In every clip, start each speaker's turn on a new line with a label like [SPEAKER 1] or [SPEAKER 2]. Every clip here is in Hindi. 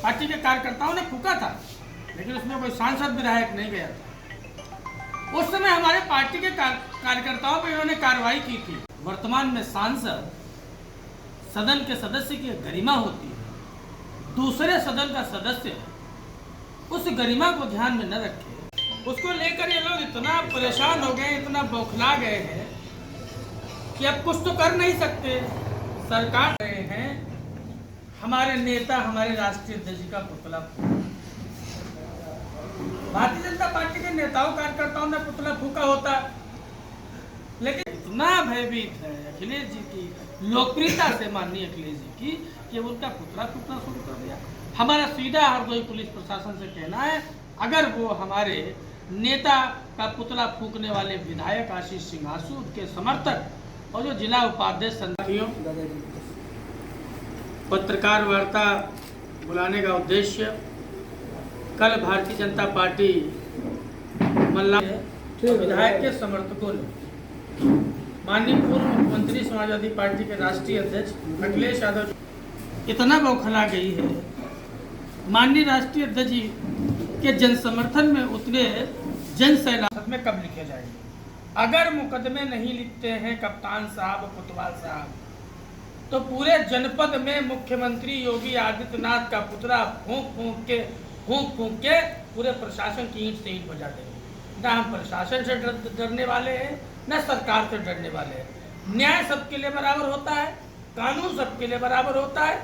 [SPEAKER 1] पार्टी के कार्यकर्ताओं ने फूका था, लेकिन उसमें कोई सांसद विधायक नहीं गया था। उस समय हमारे पार्टी के कार्यकर्ताओं पर इन्होंने कार्रवाई की थी। वर्तमान में सांसद सदन के सदस्य की गरिमा होती है, दूसरे सदन का सदस्य उस गरिमा को ध्यान में न रखे, उसको लेकर ये लोग इतना परेशान हो गए, इतना बौखला गए हैं कि अब कुछ तो कर नहीं सकते। सरकार रहे हैं हमारे नेता, हमारे राष्ट्रीय अध्यक्ष का पुतला। भारतीय जनता पार्टी के नेताओं कार्यकर्ताओं ने पुतला फूका होता, लेकिन इतना भयभीत है अखिलेश जी की लोकप्रियता से, माननीय अखिलेश जी की, कि उनका पुतला फूकना शुरू कर दिया। हमारा सीधा हरदोई पुलिस प्रशासन से कहना है, अगर वो हमारे नेता का पुतला फूकने वाले विधायक आशीष सिंह आसू के समर्थक और जो जिला उपाध्यक्ष साथियों, पत्रकार वार्ता बुलाने का उद्देश्य, कल भारतीय जनता पार्टी मल्ला विधायक के समर्थकों ने माननीय पूर्व मुख्यमंत्री समाजवादी पार्टी के राष्ट्रीय अध्यक्ष अखिलेश यादव इतना बौखला गई है। माननीय राष्ट्रीय अध्यक्ष जी के जन समर्थन में उतरे जन सैलाब में कब लिखे जाएंगे? अगर मुकदमे नहीं लिखते हैं कप्तान साहब, कोतवाल साहब, तो पूरे जनपद में मुख्यमंत्री योगी आदित्यनाथ का पुतला फूंक फूंक के पूरे प्रशासन की ईंट से ईंट बजा देंगे। ना हम प्रशासन से डरने वाले हैं, न सरकार से डरने वाले हैं। न्याय सबके लिए बराबर होता है, कानून सबके लिए बराबर होता है।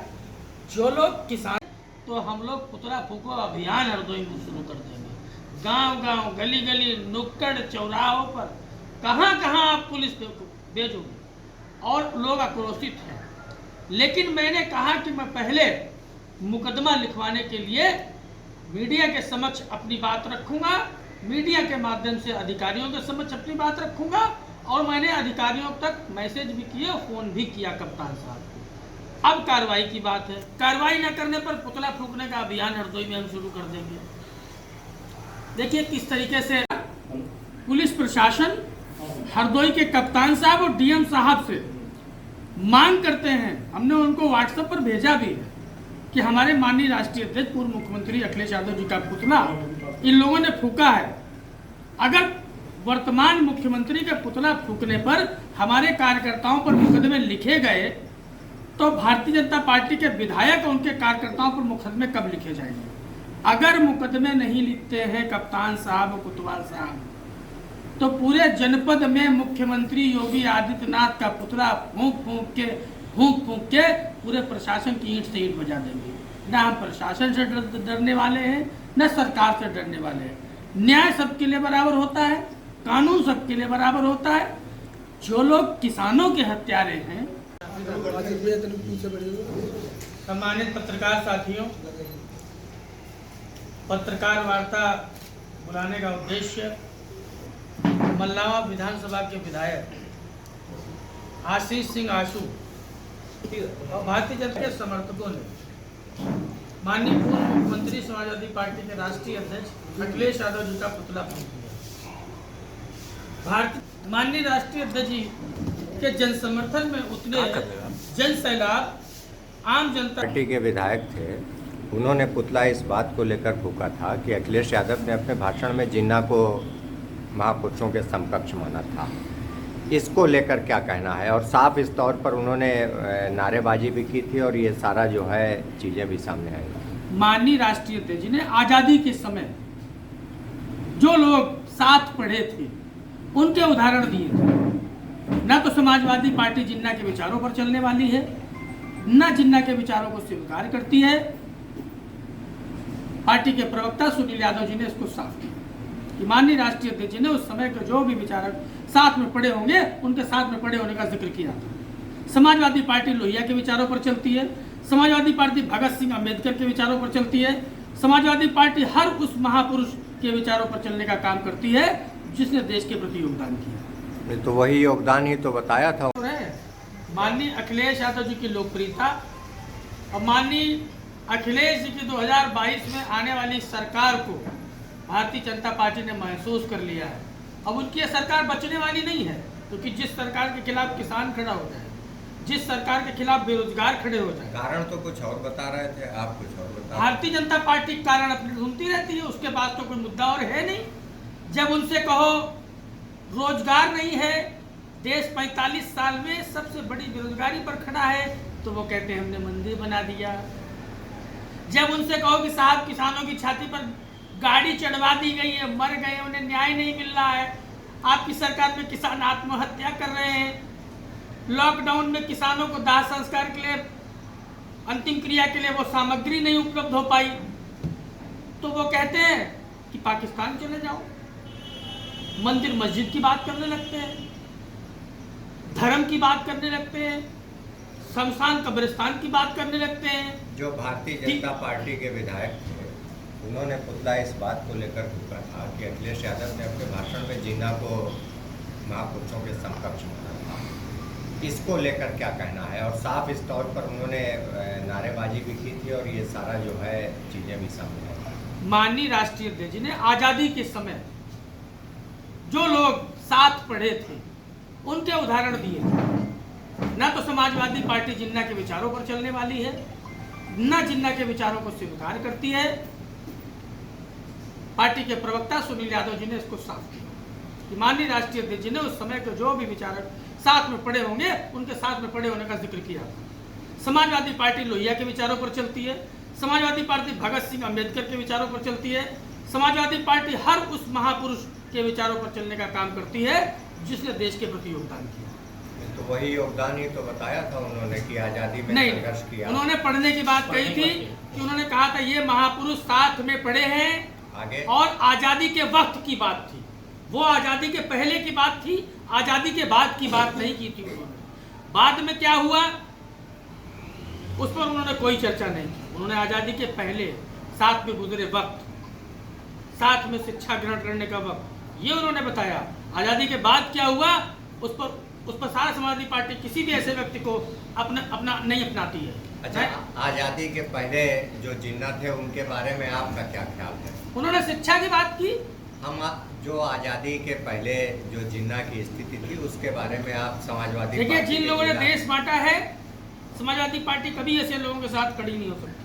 [SPEAKER 1] जो लोग किसान, तो हम लोग पुतला फूको अभियान हरदोई में शुरू कर देंगे। गांव-गांव, गली-गली, नुक्कड़ चौराहों पर कहां आप पुलिस भेजोगे और लोग आक्रोशित हैं। लेकिन मैंने कहा कि मैं पहले मुकदमा लिखवाने के लिए मीडिया के समक्ष अपनी बात रखूंगा, मीडिया के माध्यम से अधिकारियों के समक्ष अपनी बात रखूंगा, और मैंने अधिकारियों तक मैसेज भी किए, फोन भी किया कप्तान साहब को। अब कार्रवाई की बात है, कार्रवाई न करने पर पुतला फूकने का अभियान हरदोई में हम शुरू कर देंगे। देखिए किस तरीके से पुलिस प्रशासन हरदोई के कप्तान साहब और डीएम साहब से मांग करते हैं, हमने उनको व्हाट्सएप पर भेजा भी है, कि हमारे माननीय राष्ट्रीय अध्यक्ष पूर्व मुख्यमंत्री अखिलेश यादव जी का पुतला इन लोगों ने फूका है। अगर वर्तमान मुख्यमंत्री के पुतला फूकने पर हमारे कार्यकर्ताओं पर मुकदमे लिखे गए, तो भारतीय जनता पार्टी के विधायक और उनके कार्यकर्ताओं पर मुकदमे कब लिखे जाएंगे? अगर मुकदमे नहीं लिखते हैं कप्तान साहब और कोतवाल साहब, तो पूरे जनपद में मुख्यमंत्री योगी आदित्यनाथ का पुतला फूंक फूंक के पूरे प्रशासन की ईंट से ईंट बजा देंगे। न हम प्रशासन से डरने वाले हैं, न सरकार से डरने वाले हैं। न्याय सबके लिए बराबर होता है, कानून सबके लिए बराबर होता है। जो लोग किसानों के हत्यारे हैं, सम्मानित पत्रकार साथियों, पत्रकार वार्ता बुलाने का उद्देश्य, मल्लावा विधानसभा के विधायक आशीष सिंह आसू और भारतीय जनता के समर्थकों ने माननीय पूर्व मुख्यमंत्री समाजवादी पार्टी के राष्ट्रीय अध्यक्ष अखिलेश यादव जी का पुतला फूंक दिया। माननीय राष्ट्रीय अध्यक्ष जी के जन समर्थन में उतरे जन सैलाब आम जनता
[SPEAKER 2] पार्टी के विधायक थे। उन्होंने पुतला इस बात को लेकर फूका था कि अखिलेश यादव ने अपने भाषण में जिन्ना को महापुरुषों के समकक्ष माना था। इसको लेकर क्या कहना है? और साफ इस तौर पर उन्होंने नारेबाजी भी की थी और ये सारा जो है चीज़ें भी सामने आई।
[SPEAKER 1] माननीय राष्ट्रीय अध्यक्ष जी ने आज़ादी के समय जो लोग साथ पढ़े थे उनके उदाहरण दिए थे। न तो समाजवादी पार्टी जिन्ना के विचारों पर चलने वाली है, न जिन्ना के विचारों को स्वीकार करती है। पार्टी के प्रवक्ता सुनील यादव जी ने इसको साफ किया कि माननीय राष्ट्रीय अध्यक्ष जी ने उस समय के जो भी विचारक साथ में पड़े होंगे उनके साथ में पड़े होने का जिक्र किया था। समाजवादी पार्टी लोहिया के विचारों पर चलती है, समाजवादी पार्टी भगत सिंह अम्बेडकर के विचारों पर चलती है, समाजवादी पार्टी हर उस महापुरुष के विचारों पर चलने का काम करती है जिसने देश के प्रति योगदान किया।
[SPEAKER 2] तो वही योगदान ही तो बताया था।
[SPEAKER 1] माननीय अखिलेश यादव जी की लोकप्रियता और माननीय अखिलेश जी की 2022 में आने वाली सरकार को भारतीय जनता पार्टी ने महसूस कर लिया है। अब उनकी सरकार बचने वाली नहीं है, क्योंकि जिस सरकार के खिलाफ किसान खड़ा हो जाए, जिस सरकार के खिलाफ बेरोजगार खड़े हो जाए।
[SPEAKER 2] कारण तो कुछ और बता रहे थे, आप कुछ और बता।
[SPEAKER 1] भारतीय जनता पार्टी कारण अपनी ढूंढती रहती है, उसके पास तो कोई मुद्दा और है नहीं। जब उनसे कहो रोजगार नहीं है, देश 45 साल में सबसे बड़ी बेरोजगारी पर खड़ा है, तो वो कहते हैं हमने मंदिर बना दिया। जब उनसे कहो कि साहब किसानों की छाती पर गाड़ी चढ़वा दी गई है, मर गए, उन्हें न्याय नहीं मिल रहा है, आपकी सरकार में किसान आत्महत्या कर रहे हैं, लॉकडाउन में किसानों को दाह संस्कार के लिए, अंतिम क्रिया के लिए वो सामग्री नहीं उपलब्ध हो पाई, तो वो कहते हैं कि पाकिस्तान चले जाओ। मंदिर मस्जिद की बात करने लगते हैं, धर्म की बात करने लगते हैं, शमशान कब्रिस्तान की बात करने लगते हैं।
[SPEAKER 2] जो भारतीय जनता पार्टी के विधायक थे, उन्होंने पुतला इस बात को लेकर फूका था कि अखिलेश यादव ने अपने भाषण में जिन्ना को महापुरुषों के समकक्ष माना था। इसको लेकर क्या कहना है? और साफ इस तौर पर उन्होंने नारेबाजी भी की थी और ये सारा जो है चीजें भी सामने आई थी।
[SPEAKER 1] माननीय राष्ट्रीय अध्यक्ष जी ने आजादी के समय जो लोग साथ पढ़े थे उनके उदाहरण दिए थे। न तो समाजवादी पार्टी जिन्ना के विचारों पर चलने वाली है, न जिन्ना के विचारों को स्वीकार करती है। पार्टी के प्रवक्ता सुनील यादव जी ने इसको साफ किया कि माननीय राष्ट्रीय अध्यक्ष जी ने उस समय के जो भी विचारक साथ में पड़े होंगे उनके साथ में पड़े होने का जिक्र किया। समाजवादी पार्टी लोहिया के विचारों पर चलती है, समाजवादी पार्टी भगत सिंह अम्बेडकर के विचारों पर चलती है, समाजवादी पार्टी हर उस महापुरुष के विचारों पर चलने का काम करती है जिसने देश के प्रति योगदान किया।
[SPEAKER 2] तो वही योगदान ही तो बताया था उन्होंने कि आजादी में संघर्ष किया।
[SPEAKER 1] उन्होंने पढ़ने की बात कही थी कि उन्होंने कहा था ये महापुरुष साथ में पढ़े हैं
[SPEAKER 2] आगे, और
[SPEAKER 1] आजादी के वक्त की बात थी, वो आजादी के पहले की बात थी, आजादी के बाद की बात नहीं की थी उन्होंने। बाद में क्या हुआ उस पर उन्होंने कोई चर्चा नहीं की। उन्होंने आजादी के पहले साथ में गुजरे वक्त, साथ में शिक्षा ग्रहण करने का वक्त, ये उन्होंने बताया। आजादी के बाद क्या हुआ उस पर सारा समाजवादी पार्टी किसी भी ऐसे व्यक्ति को अपना नहीं अपनाती है।
[SPEAKER 2] अच्छा, आजादी के पहले जो जिन्ना थे उनके बारे में आपका क्या ख्याल है?
[SPEAKER 1] उन्होंने शिक्षा की बात की।
[SPEAKER 2] हम जो आजादी के पहले जो जिन्ना की स्थिति थी उसके बारे में आप समाजवादी
[SPEAKER 1] देखिए, जिन लोगों ने देश बांटा है, समाजवादी पार्टी कभी ऐसे लोगों के साथ खड़ी नहीं हो सकती।